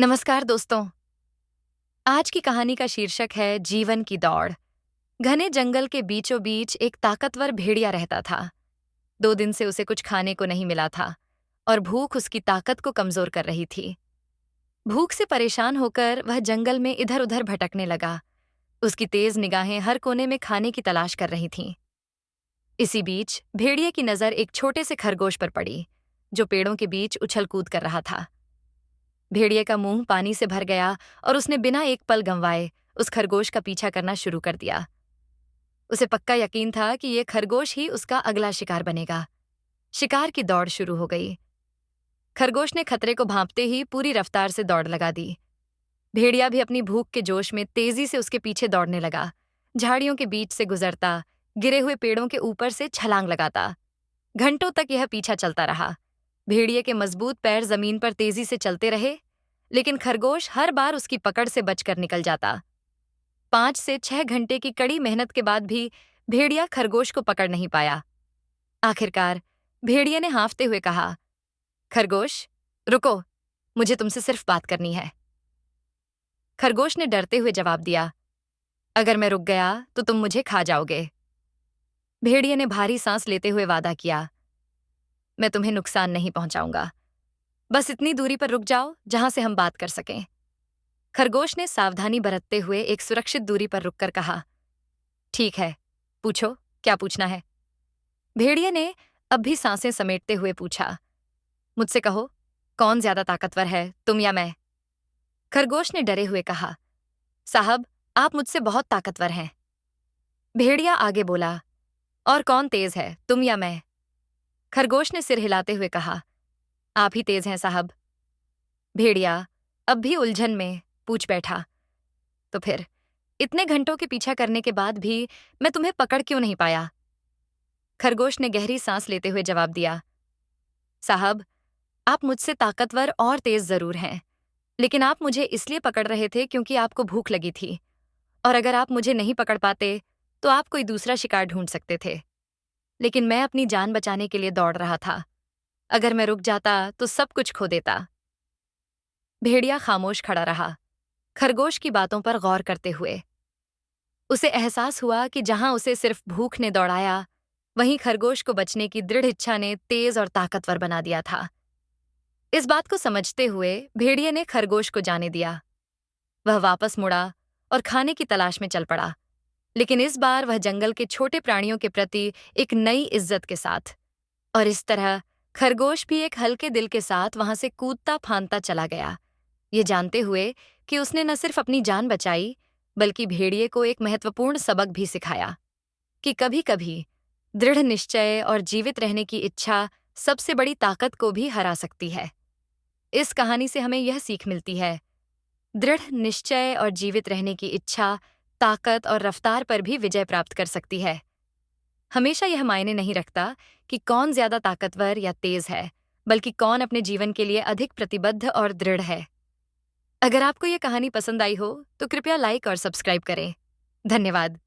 नमस्कार दोस्तों। आज की कहानी का शीर्षक है जीवन की दौड़। घने जंगल के बीचों बीच एक ताकतवर भेड़िया रहता था। 2 दिन से उसे कुछ खाने को नहीं मिला था और भूख उसकी ताकत को कमजोर कर रही थी। भूख से परेशान होकर वह जंगल में इधर उधर भटकने लगा। उसकी तेज निगाहें हर कोने में खाने की तलाश कर रही थीं। इसी बीच भेड़िए की नजर एक छोटे से खरगोश पर पड़ी, जो पेड़ों के बीच उछल कूद कर रहा था। भेड़िए का मुंह पानी से भर गया और उसने बिना एक पल गंवाए उस खरगोश का पीछा करना शुरू कर दिया। उसे पक्का यकीन था कि ये खरगोश ही उसका अगला शिकार बनेगा। शिकार की दौड़ शुरू हो गई। खरगोश ने खतरे को भांपते ही पूरी रफ्तार से दौड़ लगा दी। भेड़िया भी अपनी भूख के जोश में तेजी से उसके पीछे दौड़ने लगा, झाड़ियों के बीच से गुजरता, गिरे हुए पेड़ों के ऊपर से छलांग लगाता। घंटों तक यह पीछा चलता रहा। भेड़िए के मजबूत पैर जमीन पर तेजी से चलते रहे, लेकिन खरगोश हर बार उसकी पकड़ से बचकर निकल जाता। 5 से 6 घंटे की कड़ी मेहनत के बाद भी भेड़िया खरगोश को पकड़ नहीं पाया। आखिरकार भेड़िए ने हांफते हुए कहा, खरगोश, रुको, मुझे तुमसे सिर्फ बात करनी है। खरगोश ने डरते हुए जवाब दिया, अगर मैं रुक गया तो तुम मुझे खा जाओगे। भेड़िए ने भारी सांस लेते हुए वादा किया, मैं तुम्हें नुकसान नहीं पहुंचाऊंगा, बस इतनी दूरी पर रुक जाओ जहां से हम बात कर सकें। खरगोश ने सावधानी बरतते हुए एक सुरक्षित दूरी पर रुककर कहा, ठीक है, पूछो, क्या पूछना है। भेड़िए ने अब भी सांसें समेटते हुए पूछा, मुझसे कहो, कौन ज्यादा ताकतवर है, तुम या मैं। खरगोश ने डरे हुए कहा, साहब, आप मुझसे बहुत ताकतवर हैं। भेड़िया आगे बोला, और कौन तेज है, तुम या मैं। खरगोश ने सिर हिलाते हुए कहा, आप ही तेज हैं साहब। भेड़िया अब भी उलझन में पूछ बैठा, तो फिर इतने घंटों के पीछा करने के बाद भी मैं तुम्हें पकड़ क्यों नहीं पाया। खरगोश ने गहरी सांस लेते हुए जवाब दिया, साहब, आप मुझसे ताकतवर और तेज जरूर हैं, लेकिन आप मुझे इसलिए पकड़ रहे थे क्योंकि आपको भूख लगी थी, और अगर आप मुझे नहीं पकड़ पाते तो आप कोई दूसरा शिकार ढूंढ सकते थे। लेकिन मैं अपनी जान बचाने के लिए दौड़ रहा था। अगर मैं रुक जाता तो सब कुछ खो देता। भेड़िया खामोश खड़ा रहा, खरगोश की बातों पर गौर करते हुए। उसे एहसास हुआ कि जहां उसे सिर्फ भूख ने दौड़ाया, वहीं खरगोश को बचने की दृढ़ इच्छा ने तेज और ताकतवर बना दिया था। इस बात को समझते हुए भेड़िए ने खरगोश को जाने दिया। वह वापस मुड़ा और खाने की तलाश में चल पड़ा, लेकिन इस बार वह जंगल के छोटे प्राणियों के प्रति एक नई इज्जत के साथ। और इस तरह खरगोश भी एक हल्के दिल के साथ वहां से कूदता फांदता चला गया, ये जानते हुए कि उसने न सिर्फ अपनी जान बचाई, बल्कि भेड़िए को एक महत्वपूर्ण सबक भी सिखाया कि कभी-कभी दृढ़ निश्चय और जीवित रहने की इच्छा सबसे बड़ी ताकत को भी हरा सकती है। इस कहानी से हमें यह सीख मिलती है, दृढ़ निश्चय और जीवित रहने की इच्छा ताकत और रफ्तार पर भी विजय प्राप्त कर सकती है। हमेशा यह मायने नहीं रखता कि कौन ज्यादा ताकतवर या तेज है, बल्कि कौन अपने जीवन के लिए अधिक प्रतिबद्ध और दृढ़ है। अगर आपको यह कहानी पसंद आई हो तो कृपया लाइक और सब्सक्राइब करें। धन्यवाद।